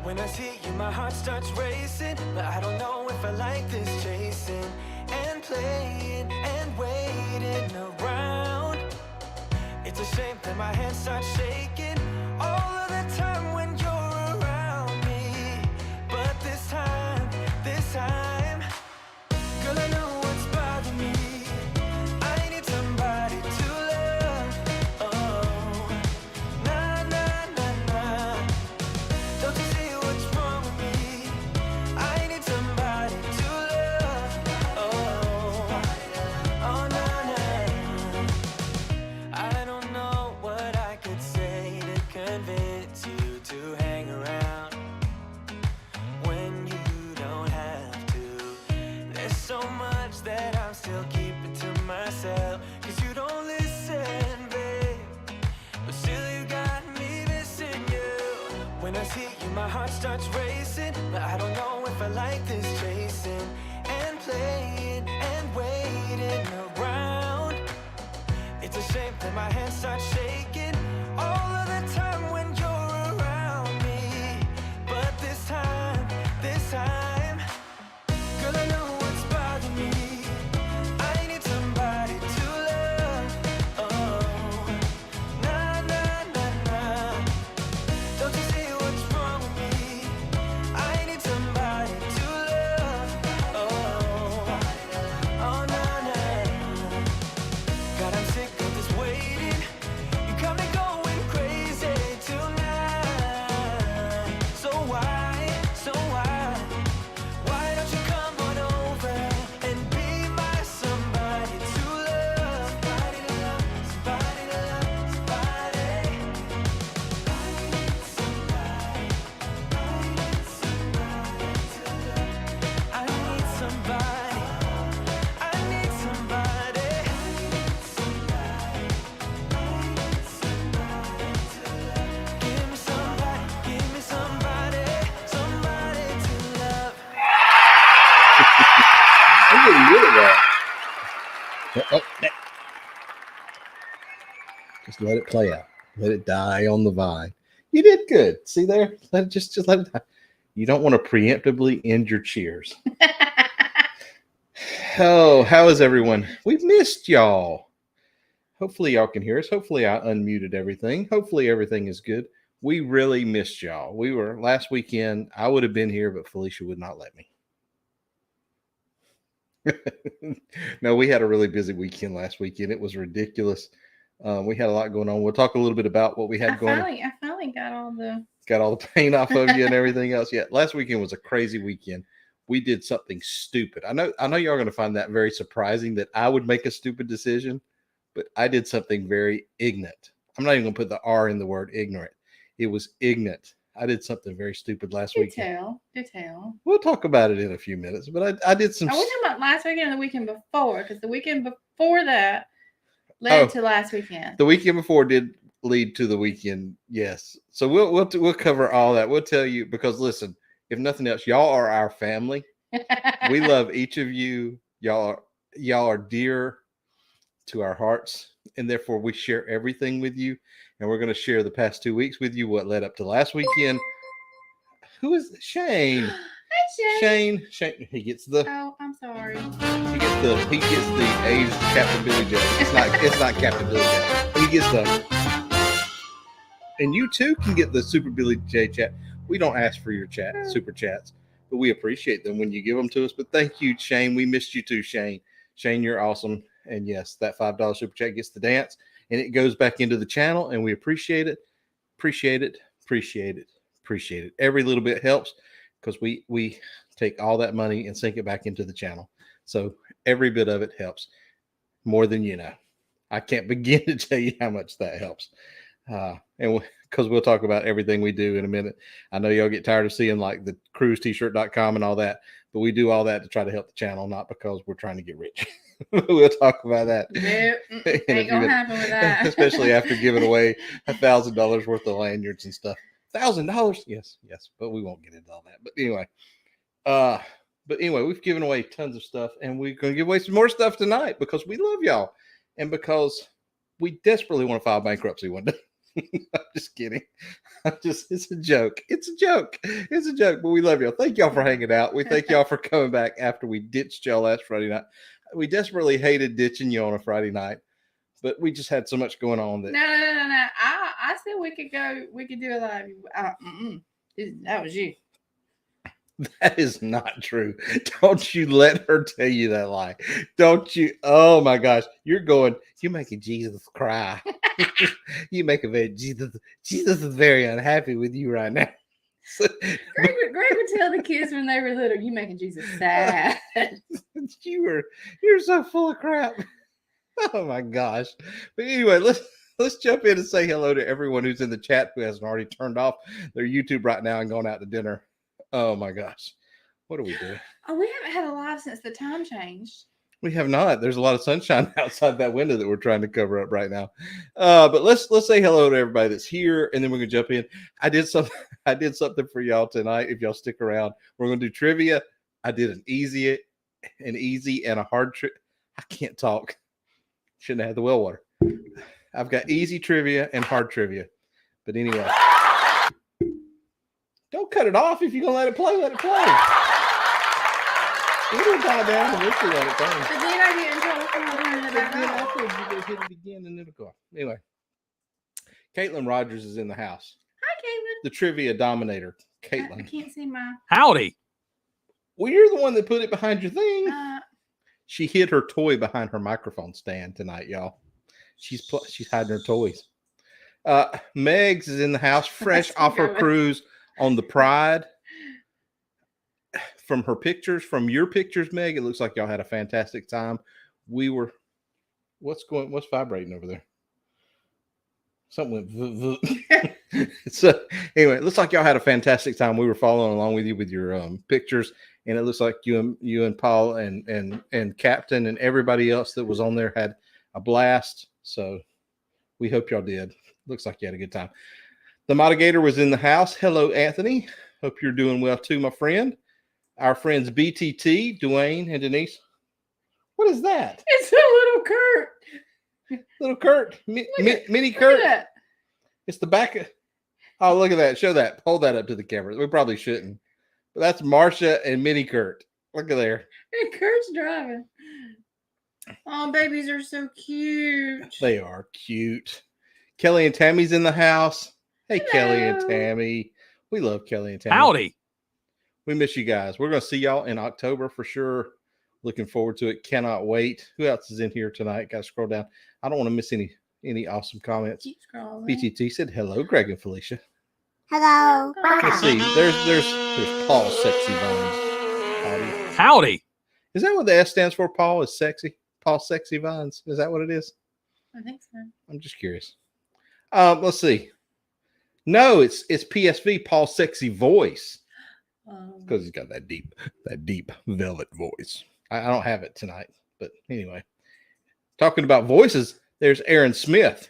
When I see you, my heart starts racing, but I don't know if I like this chasing and playing and waiting around. It's a shame that my hands start shaking all of the time when you're around me. But this time, girl, I know what's bothering me. I need somebody to love. Oh, nah, nah, nah, nah. Don't you see what's wrong with me? I need somebody to love. Oh, oh, nah, nah. I don't know what I could say to convince you to hang around when you don't have to. There's so much that I'm still keeping to myself, 'cause you don't listen, babe. But still you got me missing you. When I see you, my heart starts racing, but I don't know if I like this chasing and playing and waiting around. It's a shame that my hands start shaking all of the time when you're around me. But this time, girl, I know what's bothering me. I need somebody to love. Oh, nah, nah, nah, nah. Don't you see what's wrong with me? I need somebody to love. Oh, oh, nah, nah. God, I'm sick of this waiting. You got me going crazy tonight. So why don't you come on over and be my somebody to love? Somebody to love, somebody to love, somebody. I need somebody to love. I need somebody. I need somebody. Give me somebody, somebody to love. I'm getting good at that. Just let it play out. Let it die on the vine. You did good. See there? Let it just let it die. You don't want to preemptively end your cheers. Oh, how is everyone? We've missed y'all. Hopefully y'all can hear us. Hopefully I unmuted everything. Hopefully everything is good. We really missed y'all. We were last weekend. I would have been here, but Felicia would not let me. No, we had a really busy weekend last weekend. It was ridiculous. We had a lot going on. We'll talk a little bit about what we had going on. I finally got all the Paint off of you and everything else. Yeah, last weekend was a crazy weekend. We did something stupid. I know y'all are going to find that very surprising that I would make a stupid decision, but I did something very ignorant. I'm not even going to put the R in the word ignorant. It was ignorant. I did something very stupid last weekend. Detail. We'll talk about it in a few minutes, but I did some. Are we talking about last weekend or the weekend before? Because the weekend before that led to last weekend. The weekend before did lead to the weekend, yes. So we'll cover all that. We'll tell you, because listen, if nothing else, y'all are our family. We love each of you. Y'all are dear to our hearts, and therefore we share everything with you. And we're going to share the past 2 weeks with you, what led up to last weekend. Who is Shane? Hi, Shane. He gets the. Oh, I'm sorry. He gets the aged Captain Billy Joe. It's not Captain Billy Joe. He gets the. And you too can get the Super Billy J chat. We don't ask for your super chats, but we appreciate them when you give them to us. But thank you, Shane. We missed you too, Shane. Shane, you're awesome. And yes, that $5 super chat gets the dance, and it goes back into the channel, and we appreciate it. Appreciate it. Every little bit helps, because we take all that money and sink it back into the channel. So every bit of it helps, more than you know. I can't begin to tell you how much that helps. And because we'll talk about everything we do in a minute. I know y'all get tired of seeing like the cruiset.com and all that, but we do all that to try to help the channel, not because we're trying to get rich. We'll talk about that. Nope, ain't gonna happen with that. Especially after giving away $1,000 worth of lanyards and stuff. $1,000? Yes, but we won't get into all that. But anyway, we've given away tons of stuff, and we're going to give away some more stuff tonight because we love y'all, and because we desperately want to file bankruptcy one day. I'm just kidding. It's a joke. It's a joke. It's a joke. But we love y'all. Thank y'all for hanging out. We thank y'all for coming back after we ditched y'all last Friday night. We desperately hated ditching you on a Friday night, but we just had so much going on that. No. I said we could go. We could do a live. That was you. That is not true. Don't you let her tell you that lie. Don't you? Oh my gosh. You're making Jesus cry. You make a very Jesus is very unhappy with you right now. Greg would tell the kids when they were little, you making Jesus sad. You're so full of crap. Oh my gosh. But anyway, let's jump in and say hello to everyone who's in the chat who hasn't already turned off their YouTube right now and gone out to dinner. Oh my gosh. What are we doing? Oh, we haven't had a live since the time changed. We have not. There's a lot of sunshine outside that window that we're trying to cover up right now. But let's say hello to everybody that's here, and then we're gonna jump in. I did something for y'all tonight. If y'all stick around, we're gonna do trivia. I did an easy and a hard trip. I can't talk. Shouldn't have had the well water. I've got easy trivia and hard trivia. But anyway. Don't cut it off. If you're going to let it play, let it play. It'll die down eventually when it goes. But then I get in trouble for not turning it back Then on. afterwards, you go hit it again and it'll go off. Anyway, Caitlin Rogers is in the house. Hi, Caitlin. The trivia dominator, I Caitlin. can't see my. Howdy. Well, you're the one that put it behind your thing. Uh, She hid her toy behind her microphone stand tonight, y'all. She's hiding her toys. Megs is in the house, fresh off her cruise on the Pride. From your pictures, Meg, it looks like y'all had a fantastic time. What's vibrating over there? Something went So anyway, it looks like y'all had a fantastic time. We were following along with you with your pictures, and it looks like you and Paul and Captain and everybody else that was on there had a blast. So we hope y'all did. Looks like you had a good time. The Mitigator was in the house. Hello, Anthony. Hope you're doing well too, my friend. Our friends BTT, Dwayne, and Denise. What is that? it's a little Kurt. Little Kurt. Mini Kurt. Look at that. It's the back of... Oh, look at that. Show that. Hold that up to the camera. We probably shouldn't. But that's Marcia and Mini Kurt. Look at there. And Kurt's driving. Oh, babies are so cute. They are cute. Kelly and Tammy's in the house. Hey, Hello. Kelly and Tammy. We love Kelly and Tammy. Howdy. We miss you guys. We're going to see y'all in October for sure. Looking forward to it. Cannot wait. Who else is in here tonight? Got to scroll down. I don't want to miss any awesome comments. Keep scrolling. BTT said hello, Greg and Felicia. Hello. Let's see. There's Paul Sexy Vines. Howdy. Is that what the S stands for? Paul is sexy. Paul Sexy Vines. Is that what it is? I think so. I'm just curious. Let's see. No, it's PSV, Paul Sexy Voice, because he's got that deep velvet voice. I don't have it tonight, but anyway. Talking about voices, there's Aaron Smith.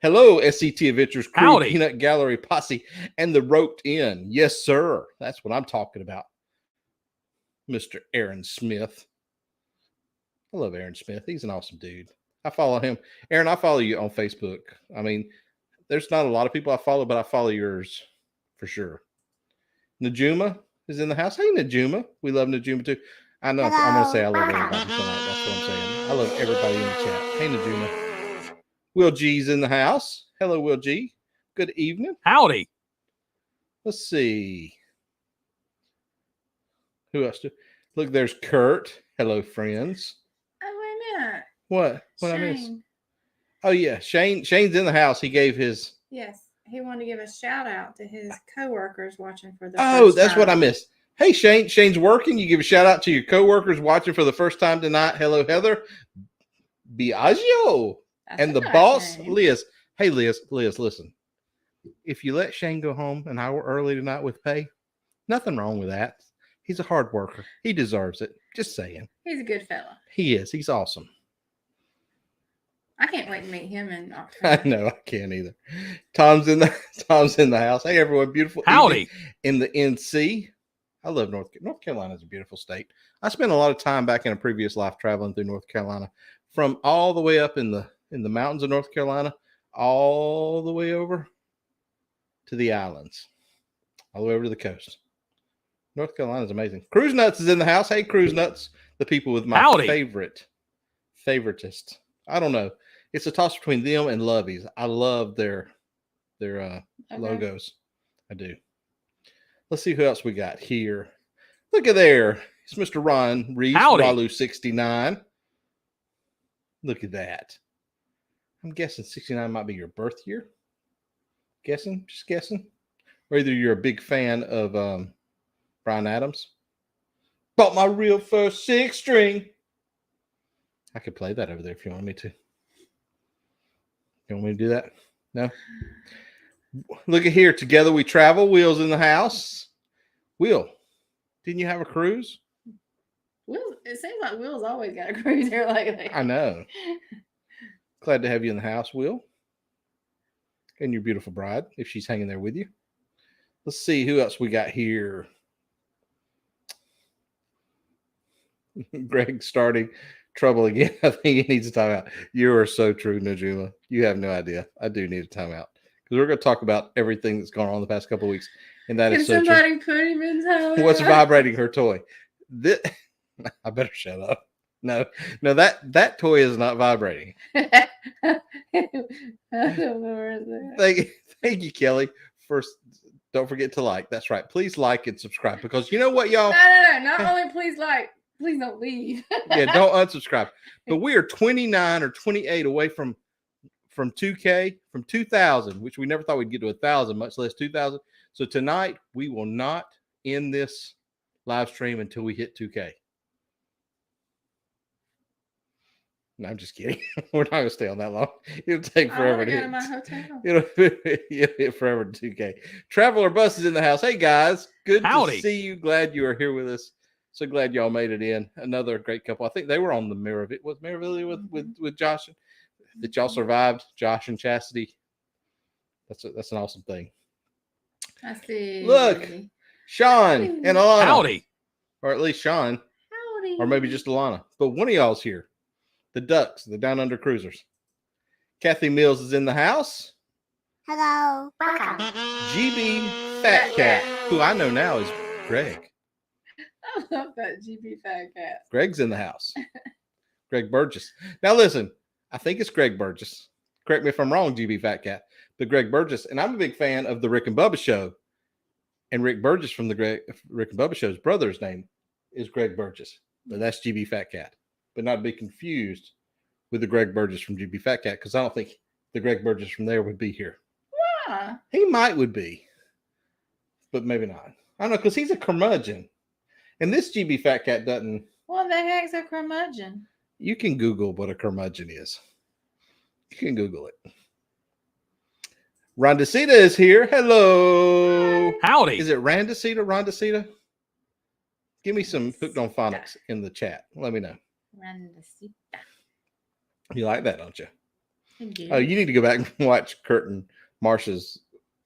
Hello, SCT Adventures Crew, Howdy. Peanut Gallery Posse, and the Roped In. Yes, sir. That's what I'm talking about. Mr. Aaron Smith. I love Aaron Smith. He's an awesome dude. I follow him. Aaron, I follow you on Facebook. I mean, there's not a lot of people I follow, but I follow yours for sure. Najuma is in the house. Hey, Najuma. We love Najuma too. I know. Hello. I'm going to say I love everybody tonight. That's what I'm saying. I love everybody in the chat. Hey, Najuma. Will G's in the house. Hello, Will G. Good evening. Howdy. Let's see. Who else? Look, there's Kurt. Hello, friends. Oh, wait a minute. What I miss? Shane. Oh yeah, Shane's in the house. He gave his. Yes. He wanted to give a shout out to his coworkers watching for the Oh, first that's what I time. missed. Hey, Shane. Shane's working. You give a shout out to your coworkers watching for the first time tonight. Hello, Heather. Biagio. That's And a the nice boss, name. Liz. Hey, Liz, listen. If you let Shane go home an hour early tonight with pay, nothing wrong with that. He's a hard worker. He deserves it. Just saying. He's a good fella. He is. He's awesome. I can't wait to meet him in I October. know. I can't either. Tom's in the house. Hey, everyone. Beautiful Howdy. evening in the NC. I love North Carolina. Is a beautiful state. I spent a lot of time back in a previous life traveling through North Carolina, from all the way up in the mountains of North Carolina, all the way over to the islands, all the way over to the coast. North Carolina is amazing. Cruise Nuts is in the house. Hey, Cruise Nuts, the people with my favoritist. I don't know. It's a toss between them and Lovey's. I love their logos. I do. Let's see who else we got here. Look at there. It's Mr. Ron Reeves, Walu 69. Look at that. I'm guessing 69 might be your birth year. Just guessing. Or either you're a big fan of Bryan Adams. Bought my real first 6-string. I could play that over there if you want me to. You want me to do that? No? Look at here. Together we travel. Will's in the house. Will, didn't you have a cruise? Will, it seems like Will's always got a cruise here lately. I know. Glad to have you in the house, Will. And your beautiful bride, if she's hanging there with you. Let's see who else we got here. Greg starting trouble again. I think he needs a timeout. You are so true, Najuma. You have no idea. I do need a timeout. Because we're going to talk about everything that's gone on the past couple of weeks. And that is so true. Can somebody put him in timeout? What's vibrating her toy? I better shut up. No, that toy is not vibrating. I don't know where that. Thank you, Kelly. First, don't forget to like. That's right. Please like and subscribe because you know what, y'all? No. Not only please like, please don't leave. Yeah, don't unsubscribe. But we are 29 or 28 away from 2K, from 2,000, which we never thought we'd get to 1,000, much less 2,000. So tonight we will not end this live stream until we hit 2K. No, I'm just kidding. We're not going to stay on that long. It'll take forever to hit. My hotel. It'll hit forever to 2K. Traveler Bus is in the house. Hey, guys. Good to see you. Glad you are here with us. So glad y'all made it in. Another great couple. I think they were on the Maravilla. Was Maravilla with Josh? That y'all survived, Josh and Chastity. That's an awesome thing. I see. Look, Sean and Alana. Howdy. Or at least Sean. Howdy. Or maybe just Alana. But one of y'all's here. The Ducks, the Down Under Cruisers. Kathy Mills is in the house. Hello. Welcome. GB Fat Cat, who I know now is Greg. I love that GB Fat Cat. Greg's in the house. Greg Burgess. Now listen, I think it's Greg Burgess. Correct me if I'm wrong, GB Fat Cat. But Greg Burgess, and I'm a big fan of the Rick and Bubba Show. And Rick Burgess from the Rick and Bubba Show's brother's name is Greg Burgess. But that's GB Fat Cat. But not to be confused with the Greg Burgess from GB Fat Cat, because I don't think the Greg Burgess from there would be here. Why? He would be, but maybe not. I don't know, because he's a curmudgeon. And this GB Fat Cat doesn't. What the heck's a curmudgeon? You can Google what a curmudgeon is. You can Google it. Rondacita is here. Hello. Howdy. Is it Rondacita? Give me some Hooked on Phonics in the chat. Let me know. Rondacita. You like that, don't you? I do. Oh, you need to go back and watch Kurt and Marsha's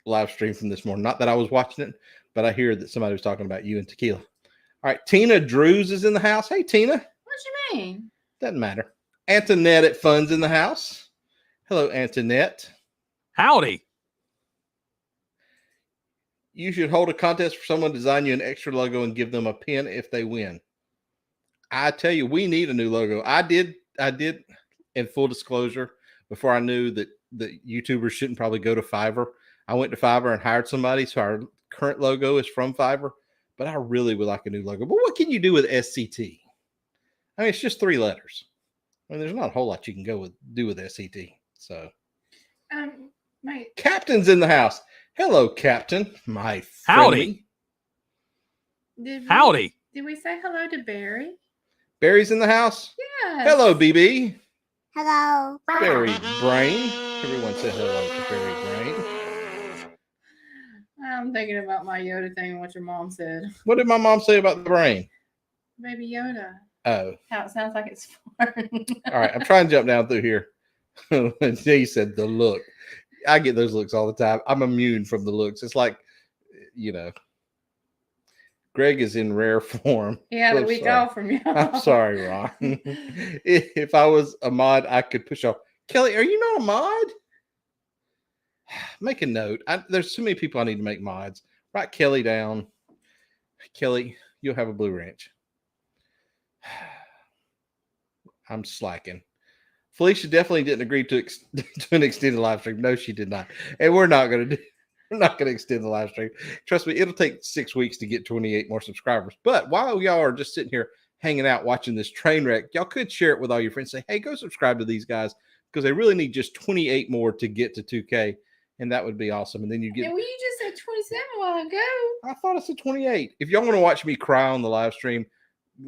live stream from this morning. Not that I was watching it, but I hear that somebody was talking about you and tequila. All right, Tina Drews is in the house. Hey, Tina. What you mean? Doesn't matter. Antoinette at Fun's in the house. Hello, Antoinette. Howdy. You should hold a contest for someone to design you an extra logo and give them a pin if they win. I tell you, we need a new logo. I did, in full disclosure, before I knew that YouTubers shouldn't probably go to Fiverr, I went to Fiverr and hired somebody. So our current logo is from Fiverr, but I really would like a new logo. But what can you do with SCT? I mean, it's just 3 letters. I mean, there's not a whole lot you can do with SCT. So, my Captain's in the house. Hello, Captain. My howdy. Howdy. Did we say hello to Barry? Barry's in the house. Yes. Hello, BB. Hello. Barry Brain. Everyone said hello to Barry Brain. I'm thinking about my Yoda thing and what your mom said. What did my mom say about the brain? Baby Yoda. Oh. How it sounds like it's farting. All right. I'm trying to jump down through here. He said the look. I get those looks all the time. I'm immune from the looks. It's like, Greg is in rare form. He had a week off from you. I'm sorry, Ron. If I was a mod, I could push off. Kelly, are you not a mod? make a note. There's too many people I need to make mods. Write Kelly down. Kelly, you'll have a blue wrench. I'm slacking. Felicia definitely didn't agree to an extended live stream. No, she did not. And we're not going to extend the live stream. Trust me, it'll take 6 weeks to get 28 more subscribers. But while y'all are just sitting here hanging out watching this train wreck, y'all could share it with all your friends. Say, hey, go subscribe to these guys because they really need just 28 more to get to 2K. And that would be awesome. And then you get. And you just said 27 a while ago. I thought I said 28. If y'all want to watch me cry on the live stream,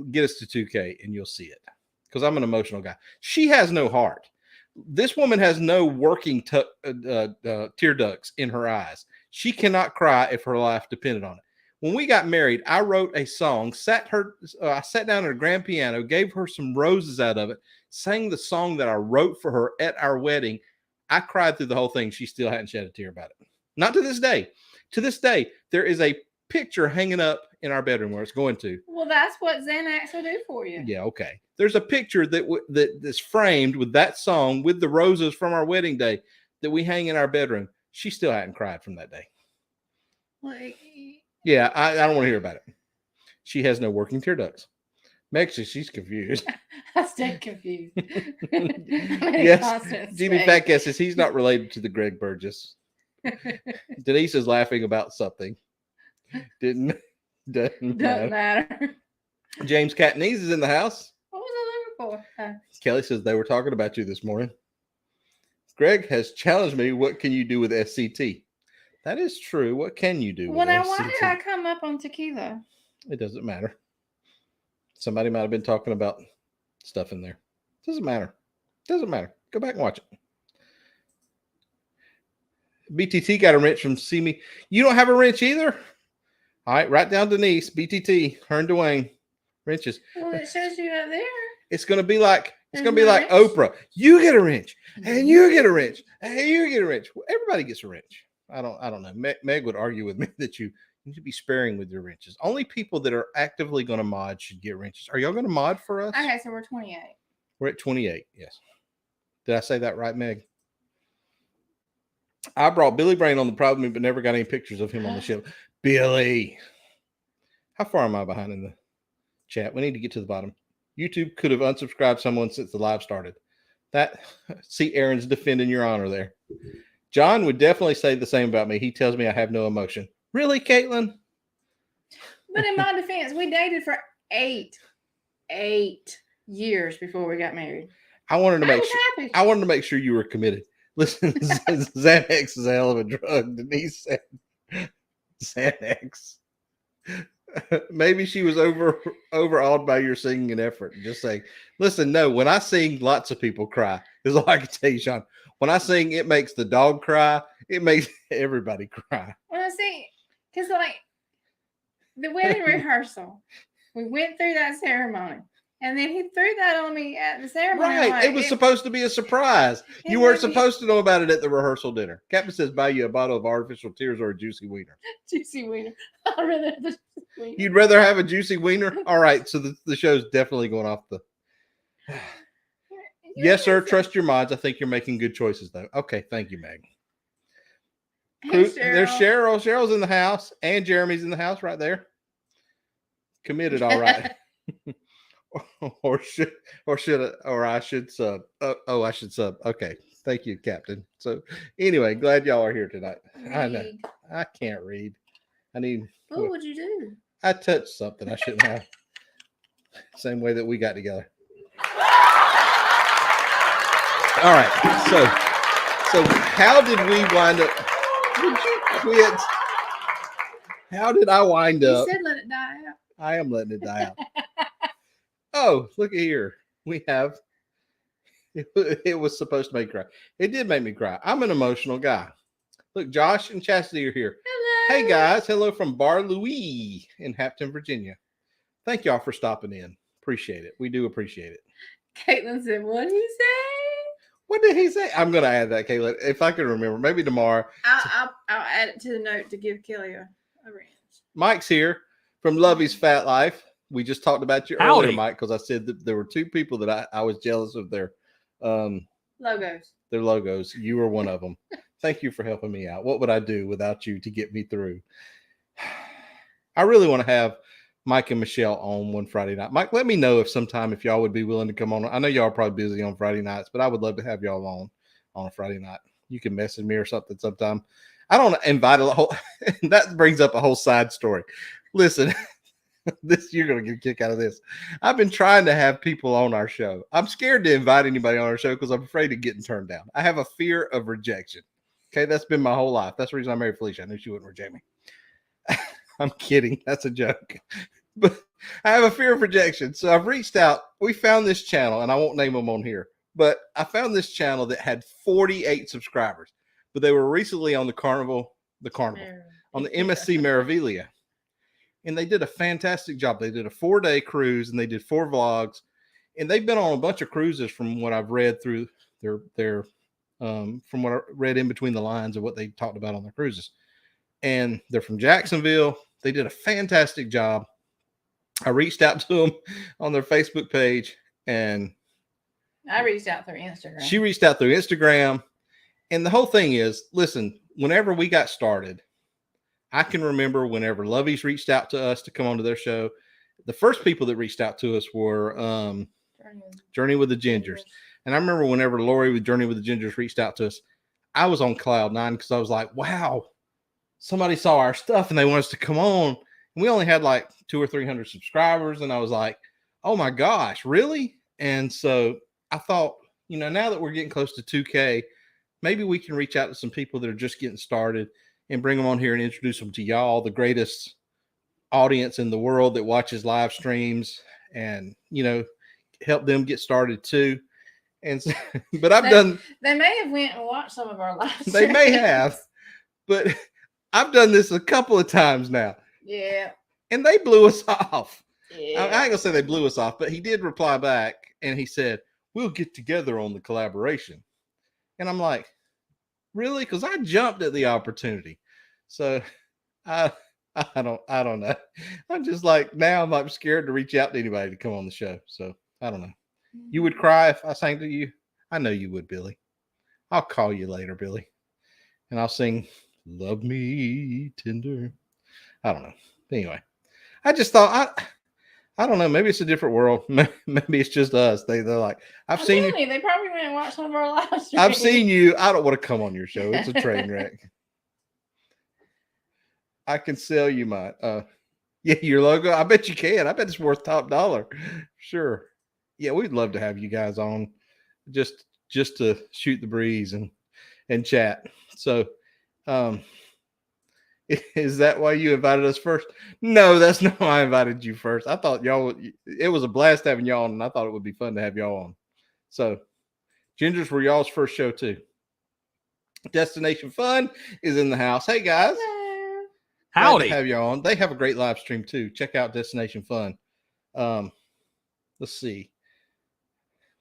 get us to 2K and you'll see it. Because I'm an emotional guy. She has no heart. This woman has no working tear ducts in her eyes. She cannot cry if her life depended on it. When we got married, I wrote a song, I sat down at a grand piano, gave her some roses out of it, sang the song that I wrote for her at our wedding. I cried through the whole thing. She still hadn't shed a tear about it. Not to this day. To this day, there is a picture hanging up in our bedroom where it's going to. Well, that's what Xanax will do for you. Yeah, okay. There's a picture that's framed with that song with the roses from our wedding day that we hang in our bedroom. She still hadn't cried from that day. Like, yeah, I don't want to hear about it. She has no working tear ducts. Meg says she's confused. I stay confused. Yes, Jimmy Fatcat says he's not related to the Greg Burgess. Denise is laughing about something. Doesn't matter. James Catnese is in the house. What was I looking for? Kelly says they were talking about you this morning. Greg has challenged me. What can you do with SCT? That is true. What can you do with SCT? Why did I come up on tequila? It doesn't matter. Somebody might have been talking about stuff in there. Doesn't matter. Doesn't matter. Go back and watch it. BTT got a wrench from See Me. You don't have a wrench either? All right, write down Denise, BTT, her and Dwayne, wrenches. Well, it shows you up there. It's gonna be like Oprah. You get a wrench, and you get a wrench, and you get a wrench. Well, everybody gets a wrench. I don't know. Meg would argue with me that you need to be sparing with your wrenches. Only people that are actively going to mod should get wrenches. Are y'all going to mod for us? Okay, so we're 28. We're at 28. Yes. Did I say that right, Meg? I brought Billy Brain on the problem, but never got any pictures of him on the ship. Billy. How far am I behind in the chat? We need to get to the bottom. YouTube could have unsubscribed someone since the live started. See, Aaron's defending your honor there. John would definitely say the same about me. He tells me I have no emotion. Really, Caitlin? But in my defense, we dated for eight years before we got married. I wanted to make sure you were committed. Listen, Xanax is a hell of a drug. Denise said Xanax. Maybe she was overawed by your singing and effort. Just saying. Listen, no, when I sing, lots of people cry. Is all I can tell you, Sean. When I sing, it makes the dog cry. It makes everybody cry. When I sing, because like the wedding rehearsal, we went through that ceremony. And then he threw that on me at the ceremony. Right. Like, it was supposed to be a surprise. You weren't supposed to know about it at the rehearsal dinner. Captain says, buy you a bottle of artificial tears or a juicy wiener. Juicy wiener. I'd rather have the juicy wiener. You'd rather have a juicy wiener? All right. So the show's definitely going off the... Yes, sir. Trust your mods. I think you're making good choices, though. Okay. Thank you, Meg. Hey, Cheryl. There's Cheryl. Cheryl's in the house. And Jeremy's in the house right there. Committed, all right. or I should sub. I should sub. Okay. Thank you, Captain. So anyway, glad y'all are here tonight. I know. I can't read. What would you do? I touched something I shouldn't have. Same way that we got together. All right. So how did we wind up? Did you quit? How did I wind up? You said let it die out. I am letting it die out. Oh, look at here. We have, it was supposed to make me cry. It did make me cry. I'm an emotional guy. Look, Josh and Chastity are here. Hello. Hey, guys. Hello from Bar Louie in Hampton, Virginia. Thank y'all for stopping in. Appreciate it. We do appreciate it. Caitlin said, what did he say? What did he say? I'm going to add that, Caitlin. If I can remember. Maybe tomorrow. I'll add it to the note to give Kelly a ranch. Mike's here from Lovey's Fat Life. We just talked about you earlier, Mike, because I said that there were two people that I was jealous of their logos. Their logos. You were one of them. Thank you for helping me out. What would I do without you to get me through? I really want to have Mike and Michelle on one Friday night. Mike, let me know if y'all would be willing to come on. I know y'all are probably busy on Friday nights, but I would love to have y'all on a Friday night. You can message me or something sometime. I don't invite a whole. That brings up a whole side story. Listen, you're going to get a kick out of this. I've been trying to have people on our show. I'm scared to invite anybody on our show because I'm afraid of getting turned down. I have a fear of rejection. Okay, that's been my whole life. That's the reason I married Felicia. I knew she wouldn't reject me. I'm kidding. That's a joke. But I have a fear of rejection. So I've reached out. We found this channel, and I won't name them on here, but I found this channel that had 48 subscribers, but they were recently on the carnival, on the MSC Meraviglia. And they did a fantastic job. They did a 4-day cruise, and they did 4 vlogs, and they've been on a bunch of cruises from what I've read through their from what I read in between the lines of what they talked about on their cruises. And they're from Jacksonville. They did a fantastic job. I reached out to them on their Facebook page, and I reached out through Instagram. She reached out through Instagram. And the whole thing is, listen, whenever we got started, I can remember whenever Lovey's reached out to us to come onto their show, the first people that reached out to us were Journey with the Gingers. And I remember whenever Lori with Journey with the Gingers reached out to us, I was on cloud 9 because I was like, wow, somebody saw our stuff and they want us to come on. And we only had like 200 or 300 subscribers. And I was like, oh my gosh, really? And so I thought, now that we're getting close to 2K, maybe we can reach out to some people that are just getting started and bring them on here and introduce them to y'all, the greatest audience in the world that watches live streams, and, help them get started too. And so, but they may have went and watched some of our live streams. They may have, but I've done this a couple of times now. Yeah. And they blew us off. Yeah. I ain't gonna say they blew us off, but he did reply back and he said, we'll get together on the collaboration. And I'm like, really? Because I jumped at the opportunity. So I don't know. I'm just like, now I'm like scared to reach out to anybody to come on the show. So I don't know. You would cry if I sang to you? I know you would, Billy. I'll call you later, Billy. And I'll sing Love Me Tender. I don't know. Anyway, I just thought, I don't know. Maybe it's a different world. Maybe it's just us. They're like, I've seen you. They probably went and watched some of our live streams. I've seen you. I don't want to come on your show. It's a train wreck. I can sell you my, your logo. I bet you can. I bet it's worth top dollar. Sure. Yeah, we'd love to have you guys on just to shoot the breeze and chat. So, is that why you invited us first? No, that's not why I invited you first. I thought it was a blast having y'all on, and I thought it would be fun to have y'all on. So, Gingers were y'all's first show too. Destination Fun is in the house. Hey guys. Hello. Howdy. Glad to have y'all on. They have a great live stream too. Check out Destination Fun. Let's see.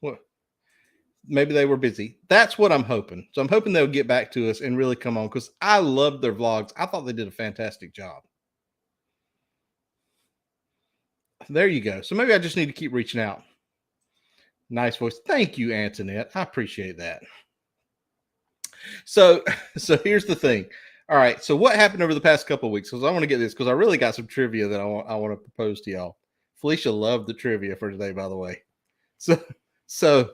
What? Maybe they were busy. That's what I'm hoping. So I'm hoping they'll get back to us and really come on, because I loved their vlogs. I thought they did a fantastic job. There you go. So maybe I just need to keep reaching out. Nice voice. Thank you, Antoinette. I appreciate that. So here's the thing. All right. So what happened over the past couple of weeks? Because I want to get this, because I really got some trivia that I want to propose to y'all. Felicia loved the trivia for today, by the way. So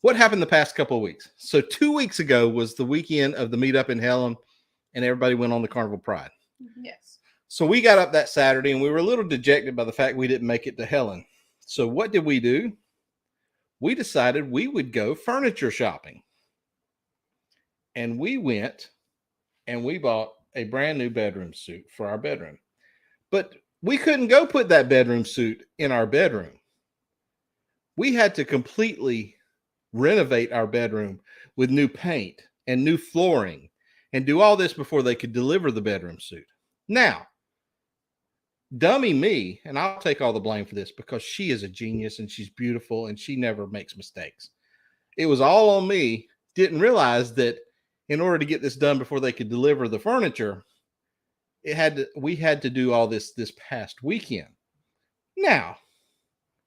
what happened the past couple of weeks? So 2 weeks ago was the weekend of the meetup in Helen, and everybody went on the Carnival Pride. Yes. So we got up that Saturday, and we were a little dejected by the fact we didn't make it to Helen. So what did we do? We decided we would go furniture shopping. And we went and we bought a brand new bedroom suit for our bedroom. But we couldn't go put that bedroom suit in our bedroom. We had to completely renovate our bedroom with new paint and new flooring and do all this before they could deliver the bedroom suit. Now, dummy me, and I'll take all the blame for this because she is a genius and she's beautiful and she never makes mistakes. It was all on me. Didn't realize that in order to get this done before they could deliver the furniture, we had to do all this past weekend. Now,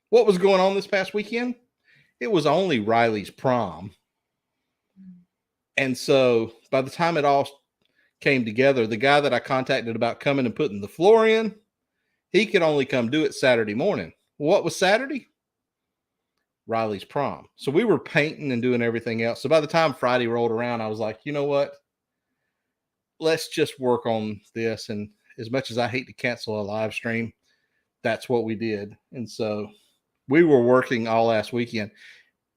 what was going on this past weekend? It was only Riley's prom. And so by the time it all came together, the guy that I contacted about coming and putting the floor in, he could only come do it Saturday morning. What was Saturday? Riley's prom. So we were painting and doing everything else. So by the time Friday rolled around, I was like, you know what? Let's just work on this. And as much as I hate to cancel a live stream, that's what we did. And so we were working all last weekend.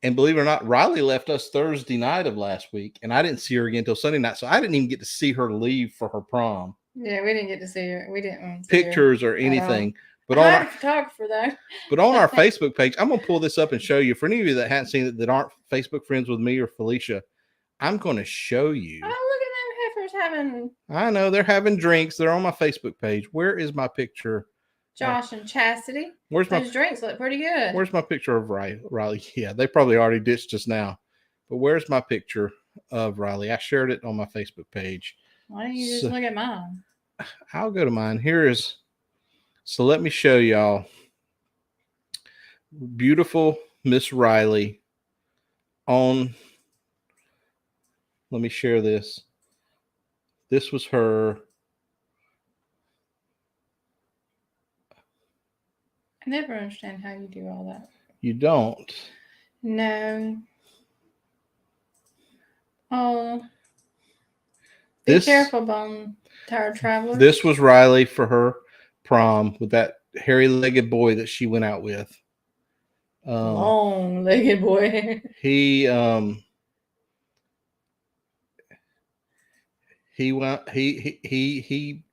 And believe it or not, Riley left us Thursday night of last week, and I didn't see her again until Sunday night. So I didn't even get to see her leave for her prom. Yeah, we didn't get to see her. We didn't see Pictures her or anything. But I on had our a photographer though. but on our Facebook page, I'm gonna pull this up and show you. For any of you that haven't seen it, that aren't Facebook friends with me or Felicia, I'm gonna show you. Oh, look at them heifers having I know they're having drinks. They're on my Facebook page. Where is my picture? Josh and Chastity. Where's my Those drinks look pretty good. Where's my picture of Riley? Yeah, they probably already ditched us now. But where's my picture of Riley? I shared it on my Facebook page. Why don't you just look at mine? I'll go to mine. Here is. So let me show y'all. Beautiful Miss Riley on. Let me share this. This was her. I never understand how you do all that. You don't. No. Oh. Be careful, Bone Tired Traveler. This was Riley for her prom with that hairy-legged boy that she went out with. Long-legged boy. He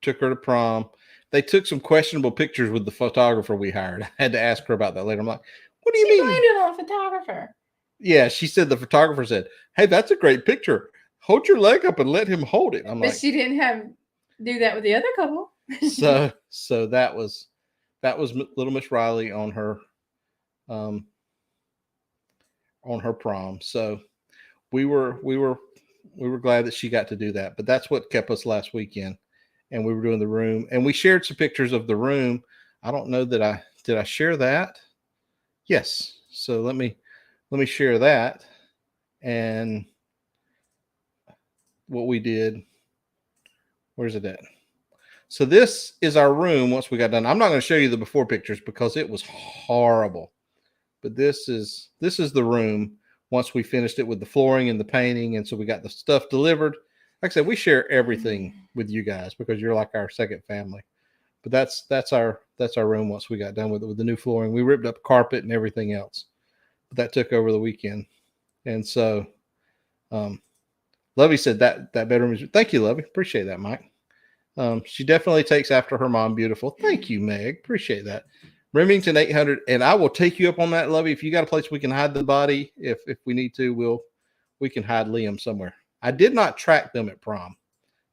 took her to prom. They took some questionable pictures with the photographer we hired. I had to ask her about that later. I'm like, what do you mean? She blamed it on the photographer. Yeah, she said the photographer said, "Hey, that's a great picture. Hold your leg up and let him hold it." I'm but like, she didn't do that with the other couple. so that was little Miss Riley on her prom. So we were glad that she got to do that. But that's what kept us last weekend. And we were doing the room, and we shared some pictures of the room. I don't know that did I share that? Yes. So let me share that. And what we did, where's it at? So this is our room once we got done. I'm not going to show you the before pictures because it was horrible. But this is the room once we finished it with the flooring and the painting. And so we got the stuff delivered. Like I said, we share everything with you guys because you're like our second family. But that's our room once we got done with it with the new flooring. We ripped up carpet and everything else. But that took over the weekend. And so Lovey said that bedroom is, thank you, Lovey. Appreciate that, Mike. She definitely takes after her mom. Beautiful. Thank you, Meg. Appreciate that. Remington 800, and I will take you up on that, Lovey. If you got a place we can hide the body, if we need to, we can hide Liam somewhere. I did not track them at prom.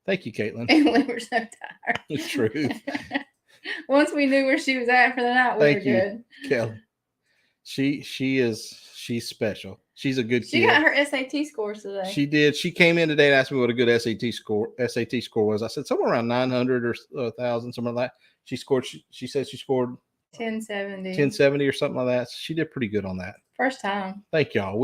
Thank you, Caitlin. And we were so tired. The truth. Once we knew where she was at for the night, we were good. Kelly. She's special. She's a good kid. She got her SAT scores today. She did. She came in today and asked me what a good SAT score was. I said somewhere around 900 or 1,000, something like that. She scored. She said she scored 1070 or something like that. So she did pretty good on that. First time. Thank y'all.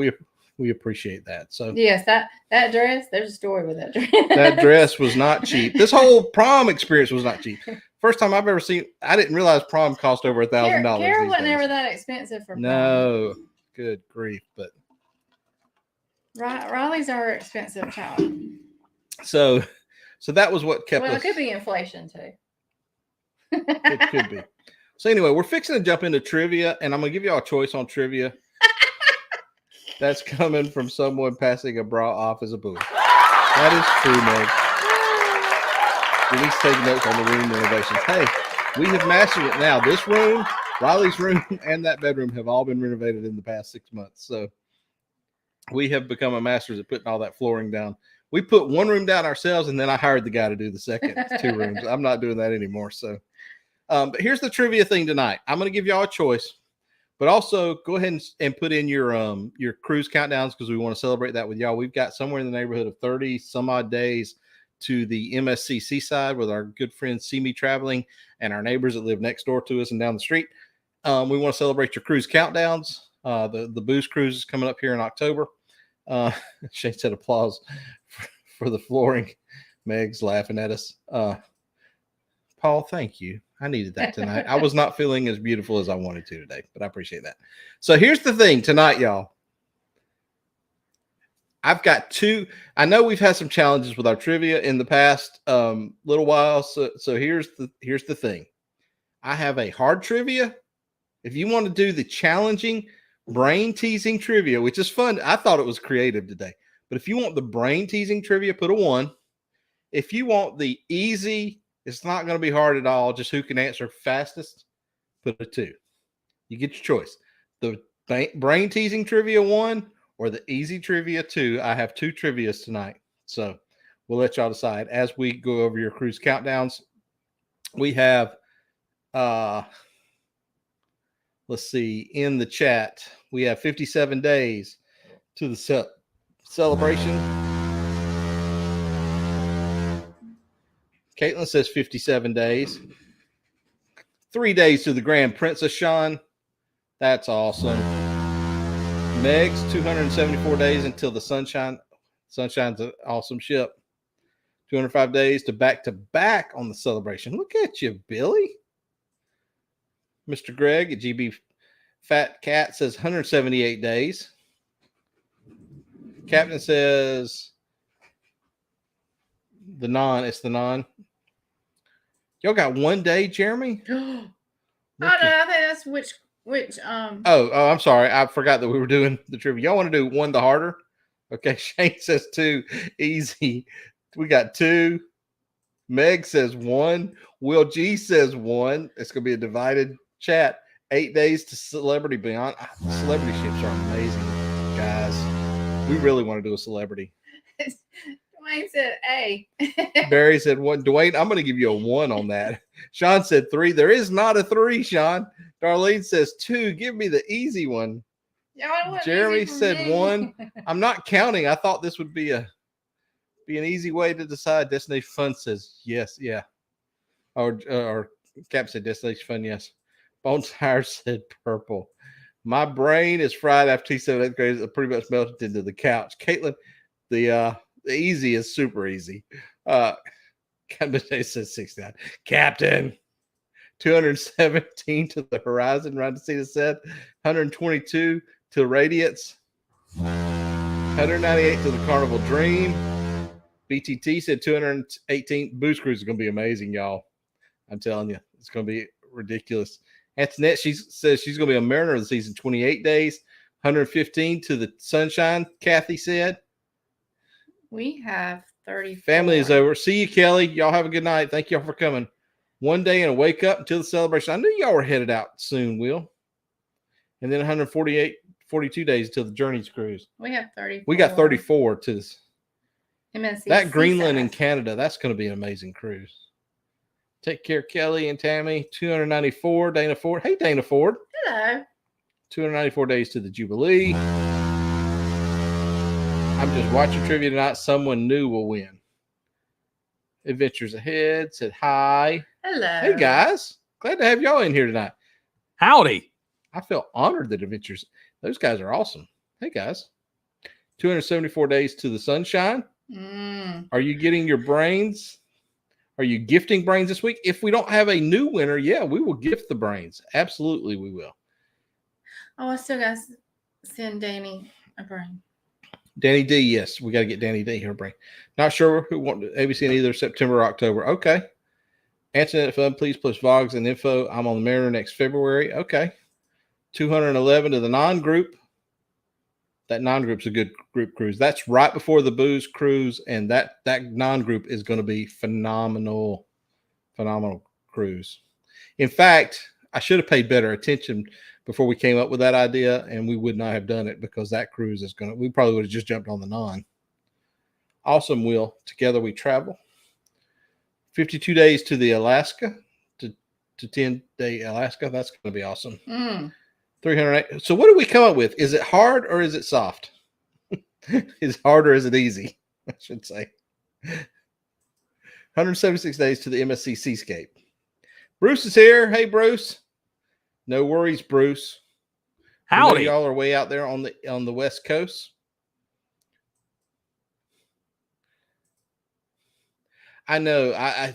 We appreciate that. So yes, that dress. There's a story with that dress. That dress was not cheap. This whole prom experience was not cheap. First time I've ever seen. I didn't realize prom cost over $1,000. Cairo wasn't ever that expensive for prom. No, good grief. But Riley's our expensive child. So that was what kept us. Well, it could be inflation too. It could be. So anyway, we're fixing to jump into trivia, and I'm gonna give y'all a choice on trivia. That's coming from someone passing a bra off as a boob. That is true, Meg. Denise taking notes on the room renovations. Hey, we have mastered it now. This room, Riley's room, and that bedroom have all been renovated in the past 6 months. So we have become a masters at putting all that flooring down. We put one room down ourselves, and then I hired the guy to do the second 2 rooms. I'm not doing that anymore. So, but here's the trivia thing tonight. I'm going to give y'all a choice. But also go ahead and put in your cruise countdowns because we want to celebrate that with y'all. We've got somewhere in the neighborhood of 30 some odd days to the MSC Seaside with our good friends See Me Traveling and our neighbors that live next door to us and down the street. We want to celebrate your cruise countdowns. The booze cruise is coming up here in October. Shane said applause for the flooring. Meg's laughing at us. Paul, thank you. I needed that tonight. I was not feeling as beautiful as I wanted to today, but I appreciate that. So here's the thing tonight, y'all. I've got two. I know we've had some challenges with our trivia in the past little while. So here's the thing. I have a hard trivia. If you want to do the challenging brain teasing trivia, which is fun, I thought it was creative today. But if you want the brain teasing trivia, put a 1. If you want the easy, it's not going to be hard at all, just who can answer fastest, put a 2. You get your choice. The brain teasing trivia 1 or the easy trivia 2. I have 2 trivias tonight. So we'll let y'all decide as we go over your cruise countdowns. We have, let's see, in the chat, we have 57 days to the celebration. Caitlin says 57 days. 3 days to the Grand Princess, Sean. That's awesome. Meg's 274 days until the Sunshine. Sunshine's an awesome ship. 205 days to back on the celebration. Look at you, Billy. Mr. Greg at GB Fat Cat says 178 days. Captain says it's the non. Y'all got 1 day, Jeremy? Oh no, I think that's which Oh, I'm sorry. I forgot that we were doing the trivia. Y'all want to do 1 the harder? Okay, Shane says 2. Easy. We got 2. Meg says 1. Will G says 1. It's gonna be a divided chat. 8 days to Celebrity Beyond. Celebrity ships are amazing, guys. We really want to do a celebrity. Dwayne said A. Barry said 1. Dwayne, I'm going to give you a 1 on that. Sean said 3. There is not a 3, Sean. Darlene says 2. Give me the easy one. Jeremy said 1. I'm not counting. I thought this would be an easy way to decide. Destination Fun says yes, yeah. Or Cap said Destination Fun, yes. Bone Tire said purple. My brain is fried after T7 8th grade. It pretty much melted into the couch. Caitlin, the easy is super easy. Captain says 69. Captain, 217 to the horizon. Randacita said 122 to Radiance. 198 to the Carnival Dream. BTT said 218. Boost Cruise is going to be amazing, y'all. I'm telling you, it's going to be ridiculous. Antoinette, she says she's going to be a Mariner of the season, 28 days. 115 to the Sunshine, Kathy said. We have 30. Family is over. See you, Kelly. Y'all have a good night. Thank y'all for coming. 1 day and a wake up until the celebration. I knew y'all were headed out soon, Will. And then 42 days until the Journeys cruise. We have 30. We got 34 to this. MSC That Greenland and Canada, that's going to be an amazing cruise. Take care, Kelly and Tammy. 294, Dana Ford. Hey, Dana Ford. Hello. 294 days to the Jubilee. I'm just watching trivia tonight. Someone new will win. Adventures Ahead said hi. Hello. Hey, guys. Glad to have y'all in here tonight. Howdy. I feel honored that Adventures, those guys are awesome. Hey, guys. 274 days to the Sunshine. Are you getting your brains? Are you gifting brains this week? If we don't have a new winner, yeah, we will gift the brains. Absolutely, we will. Oh, I still got to send Danny a brain. Danny D, yes. We got to get Danny D here a brain. Not sure who want ABC in either September or October. Okay. Antoinette Fun, please post vlogs and info. I'm on the Mariner next February. Okay. 211 to the non-group. That non-group's a good group cruise. That's right before the booze cruise, and that non-group is going to be phenomenal cruise. In fact, I should have paid better attention before we came up with that idea, and we would not have done it because that cruise is going to, we probably would have just jumped on the non. Awesome, Will. Together we travel. 52 days to the Alaska, to 10-day Alaska. That's going to be awesome. 308. So what do we come up with? Is it hard or is it soft? Is it hard or is it easy? I should say. 176 days to the MSC Seascape. Bruce is here. Hey, Bruce. No worries, Bruce. Howdy. Y'all are way out there on the West Coast. I know. I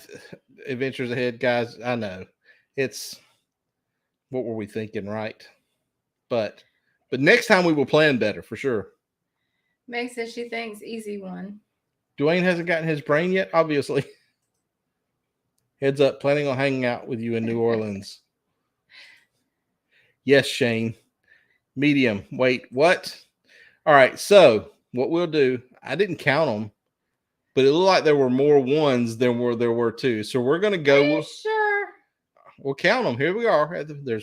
Adventures Ahead, guys. I know. It's what were we thinking, right? But next time we will plan better for sure. Meg says she thinks easy one. Dwayne hasn't gotten his brain yet, obviously. Heads up, planning on hanging out with you in New Orleans. Yes, Shane. Medium. Wait, what? All right, so what we'll do, I didn't count them, but it looked like there were more ones than there were two. So we're going to go. Are you sure? We'll count them. Here we are. You going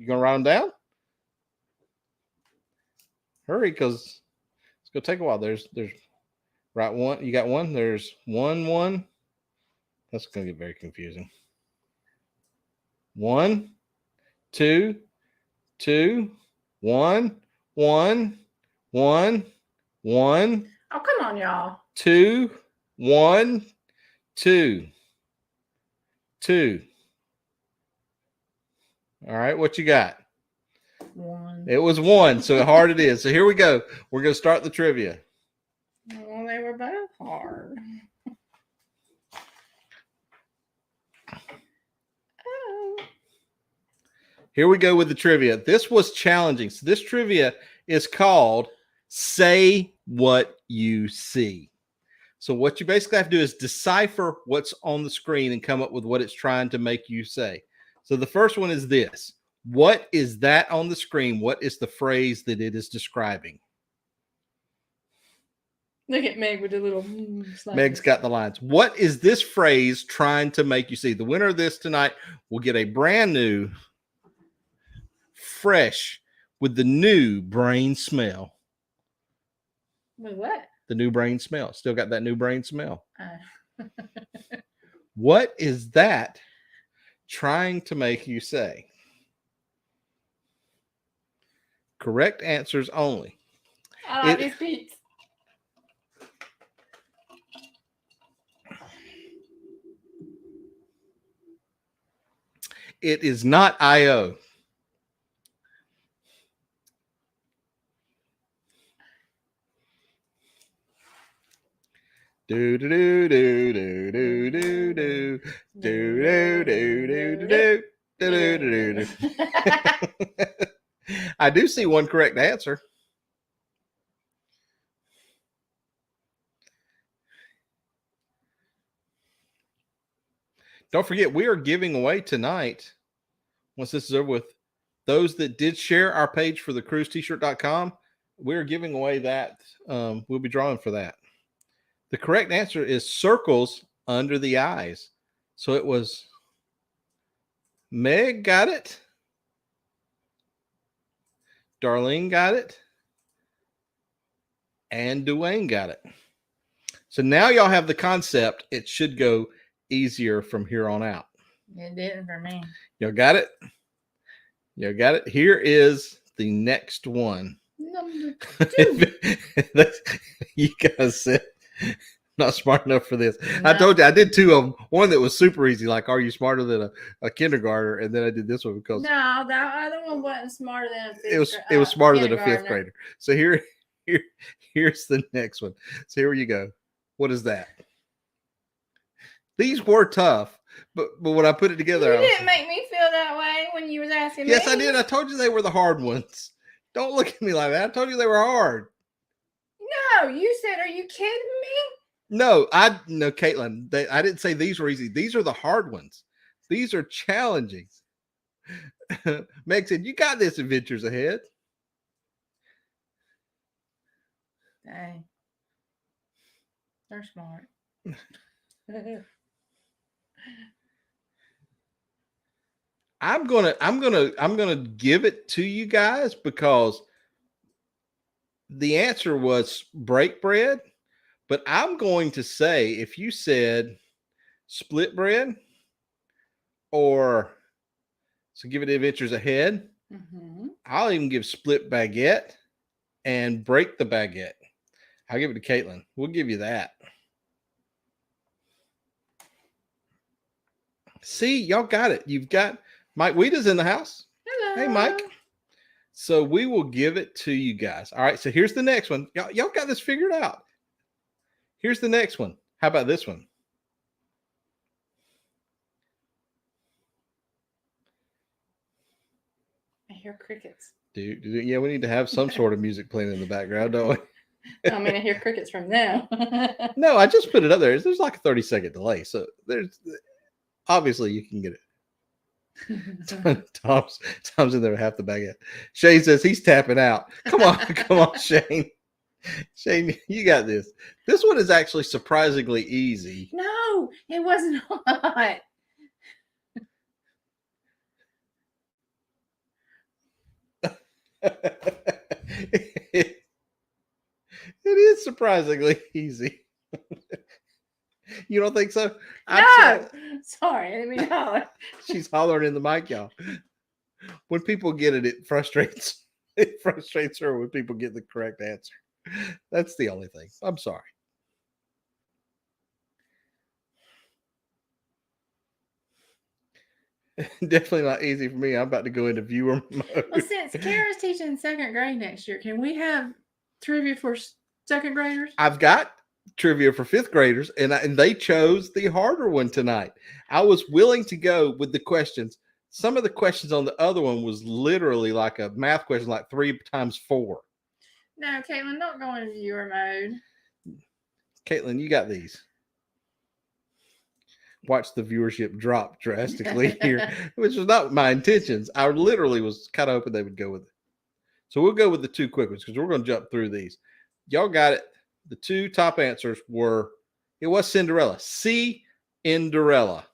to write them down? Hurry, because it's going to take a while. There's right one. You got one? There's one. That's going to get very confusing. 1, 2, 2, 1, 1, 1, 1. Oh, come on, y'all. 2, 1, 2, 2. All right, what you got? 1. It was 1, so hard it is. So here we go. We're going to start the trivia. Well, they were both hard. Oh. Here we go with the trivia. This was challenging. So this trivia is called Say What You See. So what you basically have to do is decipher what's on the screen and come up with what it's trying to make you say. So the first one is this. What is that on the screen? What is the phrase that it is describing? Look at Meg with the little. Meg's got the lines. What is this phrase trying to make you see? The winner of this tonight will get a brand new, fresh, with the new brain smell. With what? The new brain smell. Still got that new brain smell. What is that trying to make you say? Correct answers only. I like these beats. It is not IO. Do do do do do do do do do do do do do do do. I do see one correct answer. Don't forget, we are giving away tonight, once this is over with, those that did share our page for the cruiset.com, we're giving away that. We'll be drawing for that. The correct answer is circles under the eyes. So it was Meg got it. Darlene got it. And Dwayne got it. So now y'all have the concept. It should go easier from here on out. It didn't for me. Y'all got it? Y'all got it? Here is the next one. Number 2. You guys said not smart enough for this. No. I told you I did 2 of them. One that was super easy, like are you smarter than a kindergartner? And then I did this one because No, that other one wasn't smarter than a fifth it was smarter than a 5th kindergartner. grader. So here's the next one. So here you go. What is that? These were tough, but when I put it together, You didn't make me feel that way when you was asking yes, me. I did. I told you they were the hard ones. Don't look at me like that. I told you they were hard. No, you said, are you kidding me? No, Caitlin. I didn't say these were easy. These are the hard ones. These are challenging. Meg said, "You got this. Adventures Ahead." Dang. They're smart. I'm gonna give it to you guys because the answer was break bread, but I'm going to say if you said split bread or so give it Adventures Ahead, I'll even give split baguette and break the baguette. I'll give it to Caitlin. We'll give you that. See, y'all got it. You've got Mike Weeda's in the house. Hello. Hey, Mike. So we will give it to you guys. All right. So here's the next one. Y'all got this figured out. Here's the next one. How about this one? hear crickets. Yeah, we need to have some sort of music playing in the background, don't we? I mean, I hear crickets from them. No, I just put it up there. There's like a 30-second delay, so there's obviously you can get it. Tom's in there half the bag. Shane says he's tapping out. Come on, Shane. Shane, you got this. This one is actually surprisingly easy. No, it wasn't hot. It is surprisingly easy. You don't think so? No, sorry, I didn't mean to holler. She's hollering in the mic, y'all. When people get it, it frustrates her when people get the correct answer. That's the only thing. I'm sorry. Definitely not easy for me. I'm about to go into viewer mode. Well, since Kara's teaching second grade next year, can we have trivia for second graders? I've got trivia for fifth graders, and they chose the harder one tonight. I was willing to go with the questions. Some of the questions on the other one was literally like a math question, like 3 times 4. No, Caitlin, don't go into viewer mode. Caitlin, you got these. Watch the viewership drop drastically here, which was not my intentions. I literally was kind of hoping they would go with it. So we'll go with the 2 quick ones because we're going to jump through these. Y'all got it. The 2 top answers were, it was Cinderella. Cinderella.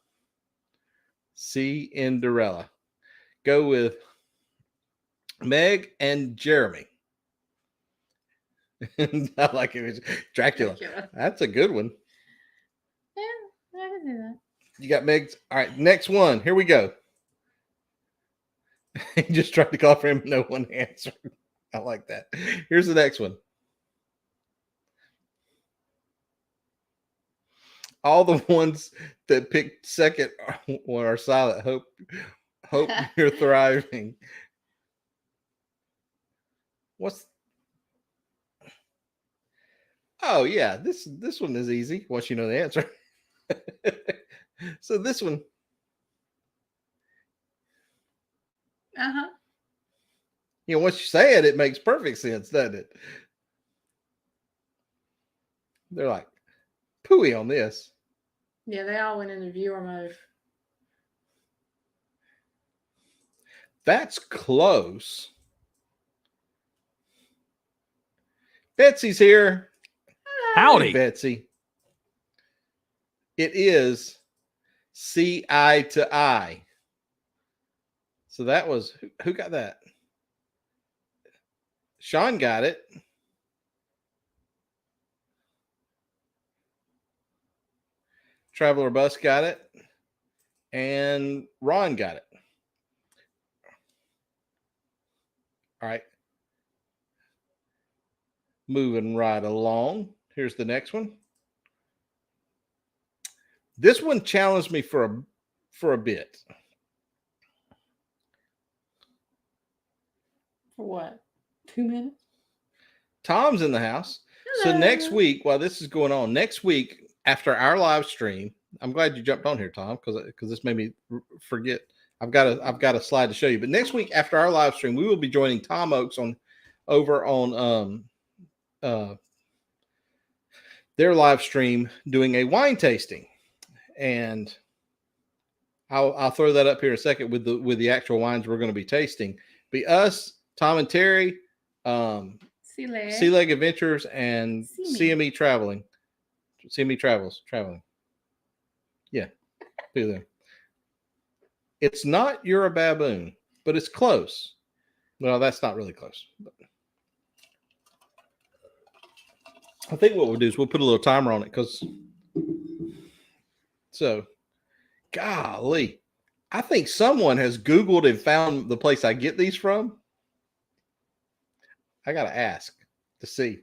Cinderella. Go with Meg and Jeremy. I like it. Dracula. That's a good one. Yeah, I can do that. You got Meg's. All right, next one. Here we go. He just tried to call for him. No one answered. I like that. Here's the next one. All the ones that picked second are silent. Hope you're thriving. Oh yeah, this one is easy once you know the answer. So this one. Uh-huh. You know, once you say it, it makes perfect sense, doesn't it? They're like, pooey on this. Yeah, they all went into viewer mode. That's close. Betsy's here. Howdy. Hey, Betsy. It is C eye to eye. So that was, who got that? Sean got it. Traveler Bus got it. And Ron got it. All right. Moving right along. Here's the next one. This one challenged me for a bit. For what? 2 minutes? Tom's in the house. Hello. So next week, while this is going on, next week after our live stream, I'm glad you jumped on here, Tom, because this made me forget. I've got a slide to show you. But next week after our live stream, we will be joining Tom Oakes over on their live stream doing a wine tasting, and I'll throw that up here in a second with the actual wines we're going to be tasting. Be us, Tom and Terry, Sea Leg Adventures, and CME Traveling. CME Traveling. Yeah, do them. It's not You're a Baboon, but it's close. Well, that's not really close. But I think what we'll do is we'll put a little timer on it so, golly, I think someone has Googled and found the place I get these from. I got to ask to see.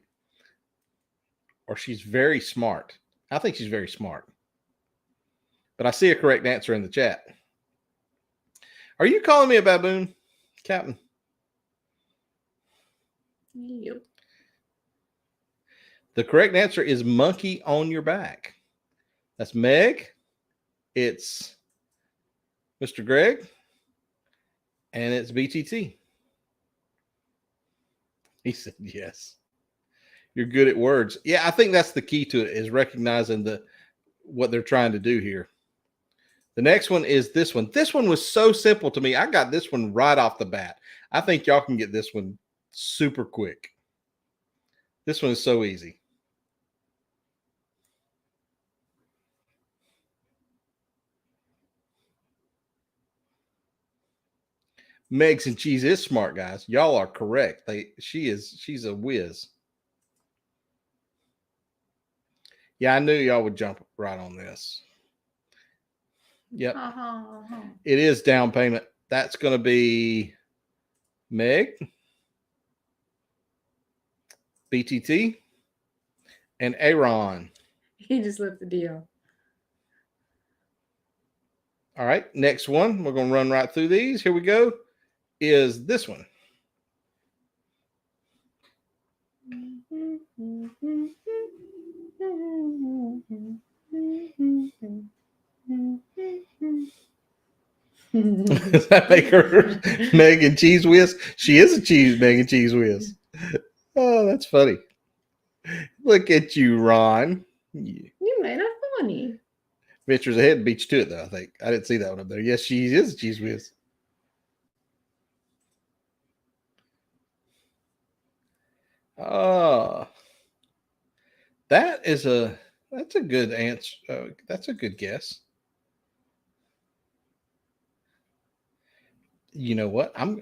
Or she's very smart. I think she's very smart. But I see a correct answer in the chat. Are you calling me a baboon, Captain? Yep. The correct answer is monkey on your back. That's Meg. It's Mr. Greg. And it's BTT. He said yes. You're good at words. Yeah, I think that's the key to it, is recognizing what they're trying to do here. The next one is this one. This one was so simple to me. I got this one right off the bat. I think y'all can get this one super quick. This one is so easy. Megs and Cheese is smart, guys. Y'all are correct. She's a whiz. Yeah, I knew y'all would jump right on this. Yep. It is down payment. That's going to be Meg, BTT, and Aaron. He just left the deal. All right. Next one. We're going to run right through these. Here we go. Is this one. Does that make her Meg and Cheese Whiz? She is a Meg and Cheese Whiz. Oh, that's funny. Look at you, Ron. You made it funny. Ventures ahead beat you to it, though, I think. I didn't see that one up there. Yes, she is a Cheese Whiz. That's a good answer. That's a good guess. You know what? I'm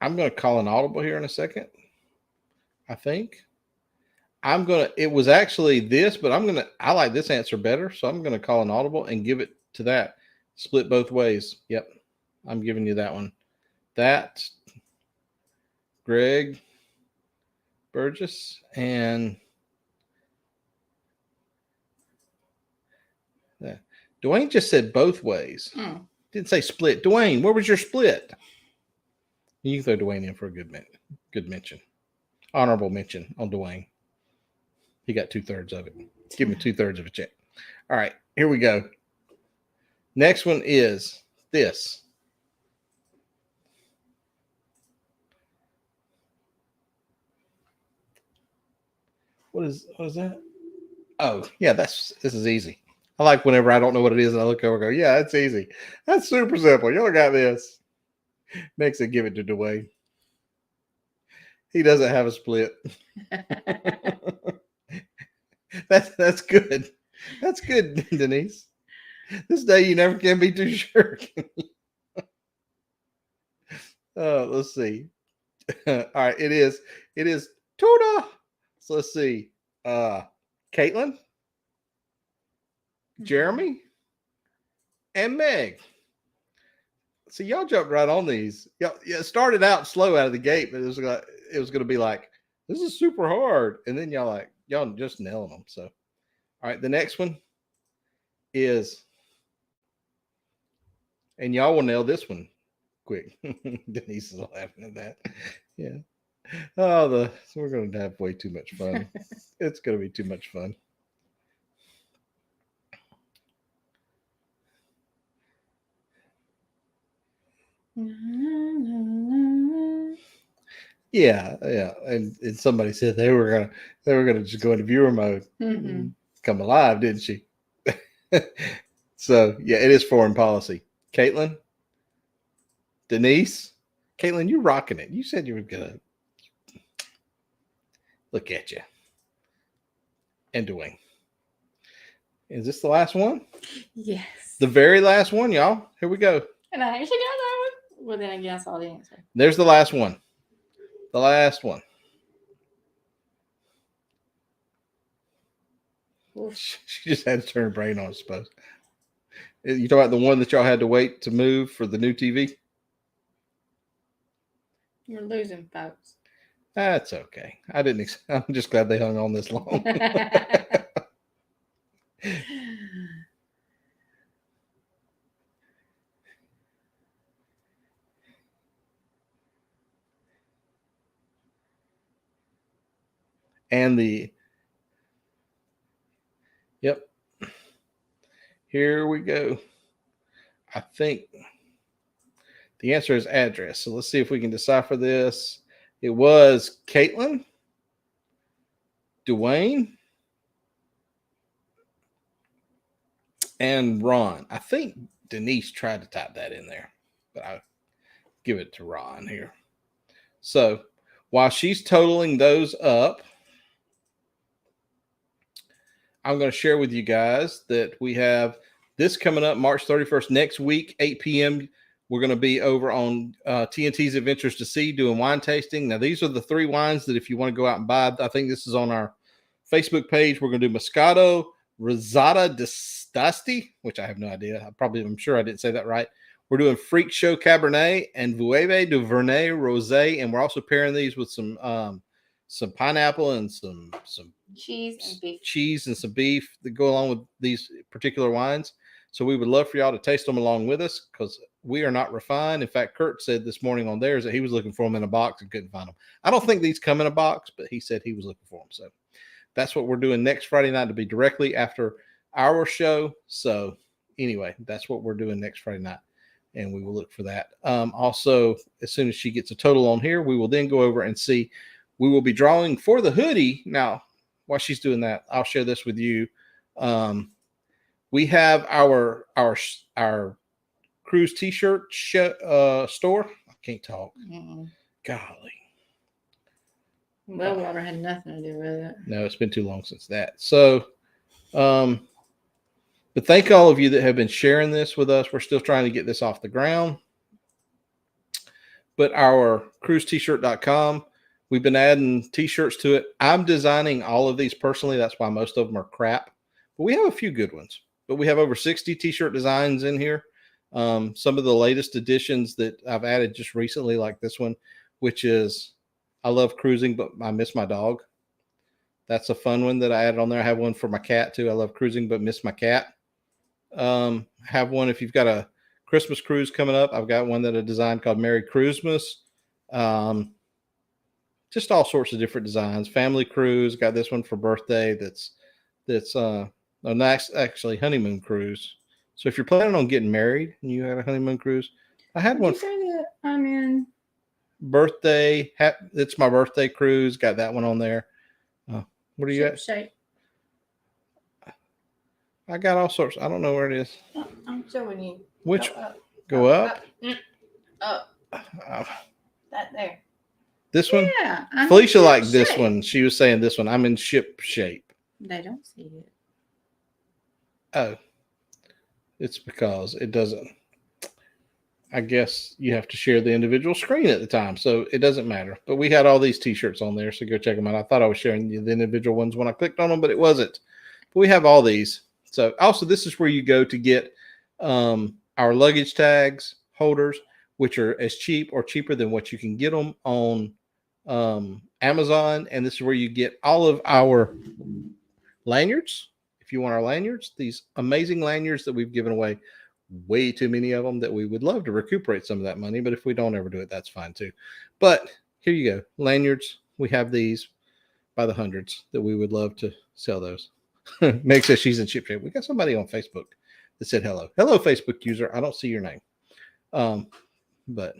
going to call an audible here in a second. I think it was actually this, but I like this answer better. So I'm going to call an audible and give it to that. Split both ways. Yep. I'm giving you that one. That Greg Burgess and Dwayne just said both ways. Didn't say split. Dwayne, where was your split? You can throw Dwayne in for a good mention. Honorable mention on Dwayne. He got 2/3 of it. Give me 2/3 of a check. All right, here we go. Next one is this. What is that? Oh, yeah, this is easy. I like whenever I don't know what it is and I look over and go, yeah, that's easy. That's super simple. Y'all got this. Makes it give it to Dwayne. He doesn't have a split. That's good. That's good, Denise. This day you never can be too sure. Let's see. All right, it is Tuna. So let's see. Caitlin, Jeremy, and Meg. See, y'all jumped right on these. Y'all started out slow out of the gate, but it was going to be like, this is super hard. And then y'all just nailing them. So, all right, the next one is, and y'all will nail this one quick. Denise is laughing at that. Yeah. Oh, we're going to have way too much fun. It's going to be too much fun. Yeah. And somebody said they were gonna just go into viewer mode. Mm-hmm. Come alive, didn't she? So yeah, it is foreign policy. Caitlin, Denise, Caitlin, you're rocking it. You said you were gonna look at you. And Dwayne. Is this the last one? Yes. The very last one, y'all. Here we go. And I actually got that one. Well, then I guess all the answer. There's the last one. The last one. Oof. She just had to turn her brain on, I suppose. You talking about the one that y'all had to wait to move for the new TV? You're losing, folks. That's okay. I'm just glad they hung on this long. And yep. Here we go. I think The answer is address. So let's see if we can decipher this. It was Caitlin, Dwayne, and Ron. I think Denise tried to type that in there, but I'll give it to Ron here. So while she's totaling those up, I'm going to share with you guys that we have this coming up March 31st next week, 8 p.m. We're going to be over on TNT's Adventures to Sea doing wine tasting. Now, these are the 3 wines that if you want to go out and buy, I think this is on our Facebook page. We're going to do Moscato, Rosada d'Asti, which I have no idea. I'm sure I didn't say that right. We're doing Freak Show Cabernet and Veuve de Vernay Rosé, and we're also pairing these with some pineapple and some cheese and some beef that go along with these particular wines. So we would love for y'all to taste them along with us because we are not refined. In fact, Kurt said this morning on theirs that he was looking for them in a box and couldn't find them. I don't think these come in a box, but he said he was looking for them. So that's what we're doing next Friday night to be directly after our show. So anyway, that's what we're doing next Friday night. And we will look for that. Also, as soon as she gets a total on here, we will then go over and see. We will be drawing for the hoodie. Now, while she's doing that, I'll share this with you. We have our cruise t-shirt store. I can't talk. Golly. Well, water had nothing to do with it. No, it's been too long since that. So, but thank all of you that have been sharing this with us. We're still trying to get this off the ground. But our cruiset-shirt.com, we've been adding t-shirts to it. I'm designing all of these personally. That's why most of them are crap. But we have a few good ones. But we have over 60 t-shirt designs in here. Some of the latest additions that I've added just recently, like this one, which is I love cruising, but I miss my dog. That's a fun one that I added on there. I have one for my cat too. I love cruising, but miss my cat. Have one if you've got a Christmas cruise coming up. I've got one that I designed called Merry Cruisemas. Just all sorts of different designs. Family cruise. Got this one for birthday. That's actually honeymoon cruise. So if you're planning on getting married and you had a honeymoon cruise, I had one. Did you say that? I'm in Birthday. It's my birthday cruise. Got that one on there. What are you at? shape. I got all sorts. I don't know where it is. I'm showing you. Which Go up. up? Up. That there. This one? Yeah. I'm Felicia in liked this shape. one. She was saying this one. I'm in ship shape. They don't see it. Oh. It's because it doesn't. I guess you have to share the individual screen at the time, so it doesn't matter. But we had all these t-shirts on there, so go check them out. I thought I was sharing the individual ones when I clicked on them, but it wasn't. But we have all these. So also, this is where you go to get our luggage tags holders, which are as cheap or cheaper than what you can get them on Amazon. And this is where you get all of our lanyards. If you want our lanyards, these amazing lanyards that we've given away, way too many of them that we would love to recuperate some of that money. But if we don't ever do it, that's fine too. But here you go. Lanyards. We have these by the hundreds that we would love to sell those. Meg says she's in ship shape. We got somebody on Facebook that said hello. Hello, Facebook user. I don't see your name. But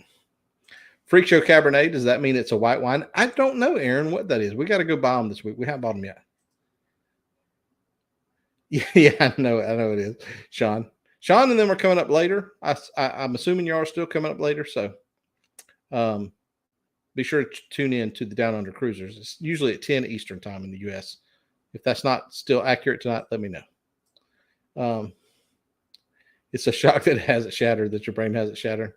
Freak Show Cabernet, does that mean it's a white wine? I don't know, Aaron, what that is. We got to go buy them this week. We haven't bought them yet. Yeah, I know it is. Sean, and them are coming up later. I'm assuming you are still coming up later. So be sure to tune in to the Down Under Cruisers. It's usually at 10 Eastern time in the U.S. If that's not still accurate tonight, let me know. It's a shock that it hasn't shattered, that your brain hasn't shattered.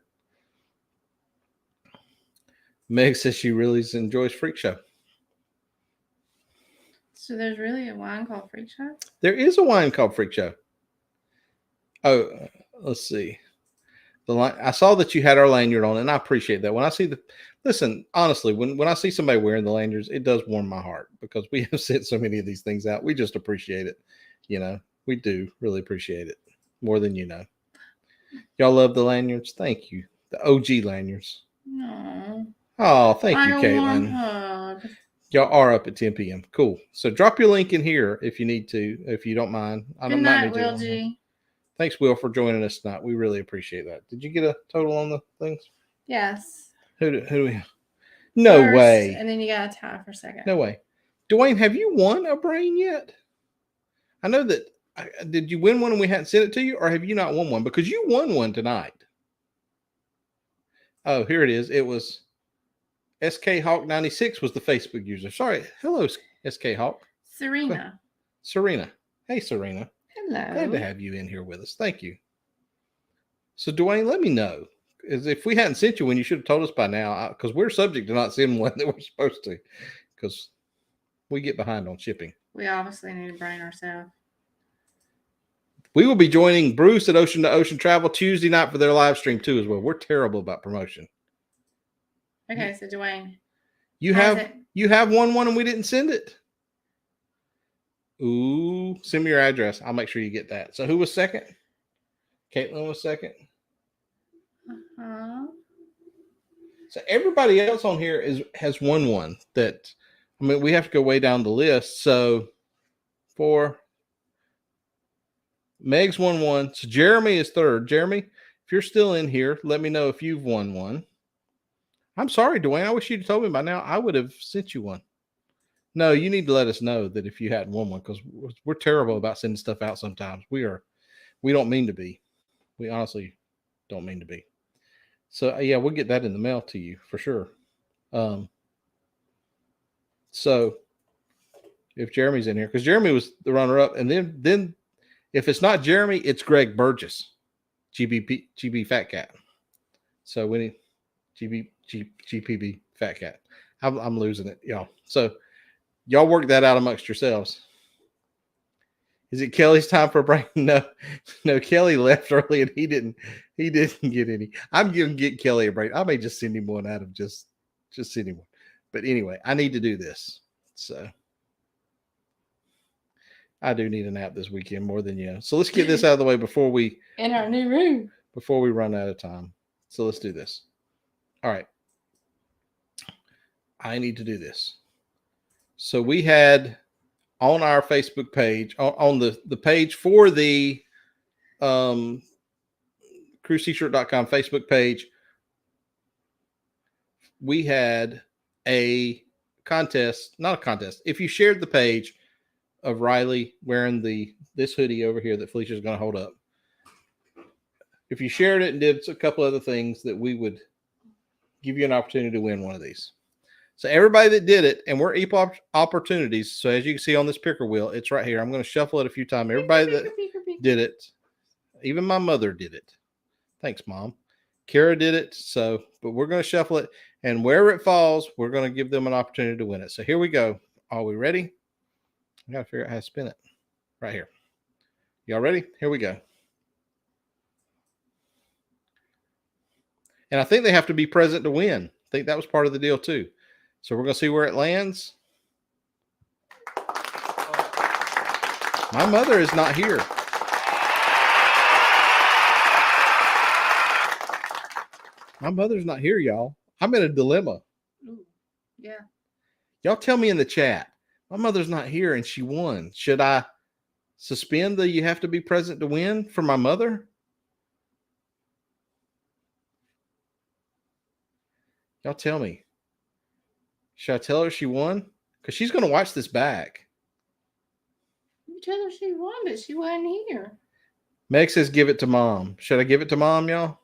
Meg says she really enjoys Freak Show. So there's really a wine called Freak Show? There is a wine called Freak Show. Oh, let's see. I saw that you had our lanyard on, and I appreciate that. When I see listen, honestly, when I see somebody wearing the lanyards, it does warm my heart because we have sent so many of these things out. We just appreciate it. You know, we do really appreciate it more than you know. Y'all love the lanyards. Thank you. The OG lanyards. No. Oh, thank you, Caitlin. Hug. Y'all are up at 10 p.m. Cool. So drop your link in here if you need to, if you don't mind. Good night, Will G. Thanks, Will, for joining us tonight. We really appreciate that. Did you get a total on the things? Yes. Who do we? No First, way. And then you got a tie for second. No way. Dwayne, have you won a brain yet? I know that. Did you win one and we hadn't sent it to you, or have you not won one? Because you won one tonight. Oh, here it is. It was SK Hawk 96 was the Facebook user. Sorry. Hello, SK Hawk. Serena. Serena. Hey, Serena. Hello. Glad to have you in here with us. Thank you. So, Dwayne, let me know. As if we hadn't sent you one, you should have told us by now, because we're subject to not sending one that we're supposed to, because we get behind on shipping. We obviously need a brain ourselves. We will be joining Bruce at Ocean to Ocean Travel Tuesday night for their live stream too as well. We're terrible about promotion. Okay, so Dwayne. You have won and we didn't send it. Ooh, send me your address. I'll make sure you get that. So who was second? Caitlin was second. Uh-huh. So everybody else on here has won one. That, I mean, we have to go way down the list. So Meg's won one. So Jeremy is third. Jeremy, if you're still in here, let me know if you've won one. I'm sorry, Dwayne. I wish you'd told me by now. I would have sent you one. No, you need to let us know that if you hadn't won one, because we're terrible about sending stuff out sometimes. We don't mean to be. We honestly don't mean to be. So yeah, we'll get that in the mail to you for sure. So if Jeremy's in here, because Jeremy was the runner-up, and then if it's not Jeremy, it's Greg Burgess, GB Fat Cat. So we need GPB Fat Cat. I'm losing it, y'all. So y'all work that out amongst yourselves. Is it Kelly's time for a break? No, Kelly left early and he didn't get any. I'm going to get Kelly a break. I may just send him one out of just send him one. But anyway, I need to do this. So I do need a nap this weekend more than you. So let's get this out of the way before we in our new room. Before we run out of time. So let's do this. All right. I need to do this. So we had on our Facebook page, on the page for the cruiseT-shirt.com Facebook page, we had a contest, not a contest. If you shared the page of Riley wearing this hoodie over here that Felicia's going to hold up, if you shared it and did a couple other things, that we would give you an opportunity to win one of these. So everybody that did it, and we're equal opportunities. So as you can see on this picker wheel, it's right here. I'm going to shuffle it a few times. Everybody that did it, even my mother did it. Thanks, Mom. Kara did it. So, but we're going to shuffle it, and wherever it falls, we're going to give them an opportunity to win it. So here we go. Are we ready? I got to figure out how to spin it. Right here. Y'all ready? Here we go. And I think they have to be present to win. I think that was part of the deal too. So we're going to see where it lands. My mother is not here. My mother's not here, y'all. I'm in a dilemma. Ooh, yeah. Y'all tell me in the chat. My mother's not here and she won. Should I suspend the you have to be present to win for my mother? Y'all tell me. Should I tell her she won? Because she's going to watch this back. You tell her she won, but she wasn't here. Meg says give it to Mom. Should I give it to Mom, y'all?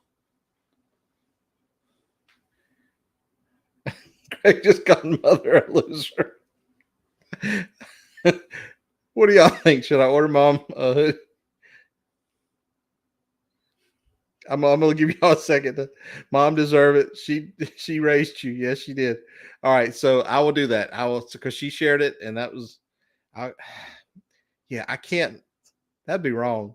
Greg just called Mother a loser. What do y'all think? Should I order Mom a hood? I'm gonna give y'all a second. Mom deserve it. She raised you. Yes, she did. All right, so I will do that. I will, because she shared it, and that was, I can't. That'd be wrong.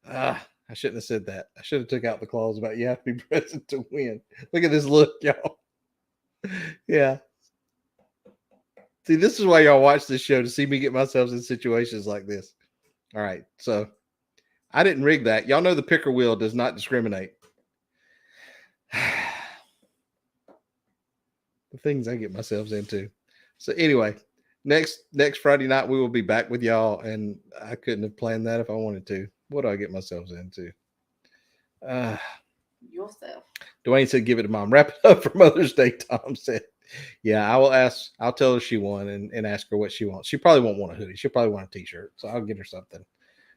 I shouldn't have said that. I should have took out the clause about you have to be present to win. Look at this look, y'all. Yeah. See, this is why y'all watch this show, to see me get myself in situations like this. All right, so I didn't rig that. Y'all know the picker wheel does not discriminate. The things I get myself into. So anyway, next Friday night, we will be back with y'all, and I couldn't have planned that if I wanted to. What do I get myself into? yourself. Dwayne said, give it to mom. Wrap it up for Mother's Day, Tom said. Yeah, I will ask. I'll tell her she won and ask her what she wants. She probably won't want a hoodie. She'll probably want a t-shirt. So I'll get her something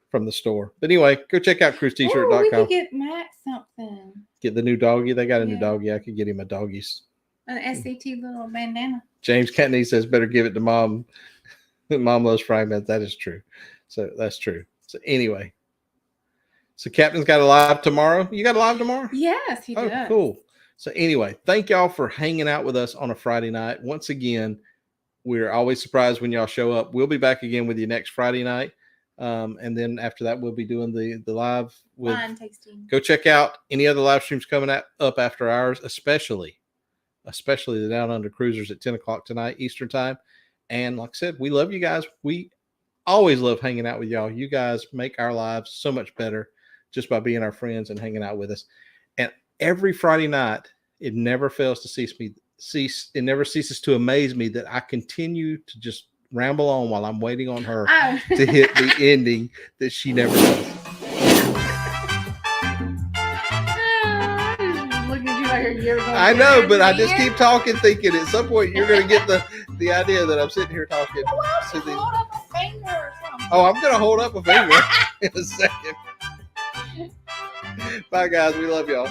from the store. But anyway, go check out Ooh, we cruiset.com. could get Max something. Get the new doggy. They got a new Yeah. doggy. I could get him a doggy's. An SCT little bandana. James Catney says, better give it to mom. Mom loves frying pans. That is true. So that's true. So anyway. So Captain's got a live tomorrow. You got a live tomorrow? Yes, he Oh, does. cool. So anyway, thank y'all for hanging out with us on a Friday night. Once again, we're always surprised when y'all show up. We'll be back again with you next Friday night. And then after that, we'll be doing the live with Wine tasting. Go check out any other live streams coming up after ours, especially the Down Under Cruisers at 10 o'clock tonight, Eastern time. And like I said, we love you guys. We always love hanging out with y'all. You guys make our lives so much better just by being our friends and hanging out with us. And every Friday night, it never fails to it never ceases to amaze me that I continue to just ramble on while I'm waiting on her to hit the ending that she never does. Looking at you like you're going I know, but I just keep talking, thinking at some point you're going to get the idea that I'm sitting here talking. Hold up a finger or something. Oh, I'm going to hold up a finger in a second. Bye, guys. We love y'all.